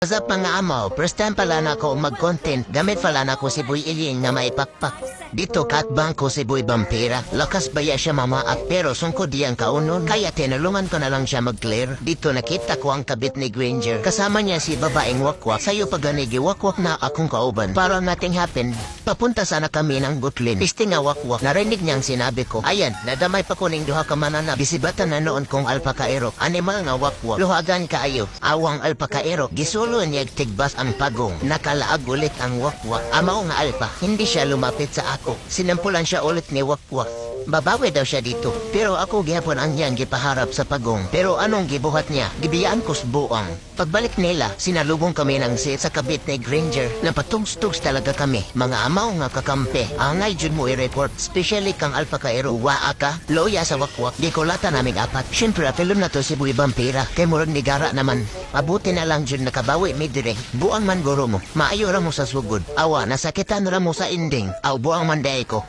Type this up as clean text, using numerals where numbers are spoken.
Sa mga amaw, first time pala na ako mag-content, gamit pala na ko si Boy Iling na maipakpak. Dito katbang ko si Boy Vampira, lakas baya siya mama at pero sungkod diyang kaunon, kaya tinulungan ko na lang siya mag-clear. Dito nakita ko ang kabit ni Granger, kasama niya si babaeng wakwak, sayo paganigi wakwak na akong kauban. Para nothing happened, papunta sana kami ng butlin. Piste nga wakwak, narinig niyang sinabi ko, ayan, nadamay pa kuning duha ka manana, bisibatan na noon kong alpakaero, animal nga wakwak, luhagan kaayo, awang alpakaero, gisulo niya tigbas ang pagong, nakalaag ulit ang wakwak, amaw nga alpa, hindi siya lumapit sa ako, sinampulan siya ulit ni wakwak. Babawi daw siya dito, pero ako gihapon ang niyang gipaharap sa pagong. Pero anong gibuhat niya? Gibiyaan ko sa buang. Pagbalik nila, sinalubong kami ng sit sa kabit ni Granger. Napatungstugs talaga kami, mga amaw nga kakampi. Angay jud mo i-report, especially kang alpakaero. Waa ka, loya sa wakwak, gikulata naming apat. Siyempre, apelon na to si Boy Vampira, kay murag ni Gara naman. Mabuti na lang jud nakabawi mi dire. Buang man guro mo, maayo ra mo sa sugod. Awa, nasakitan ra mo sa ending. Aw, buang man day ko.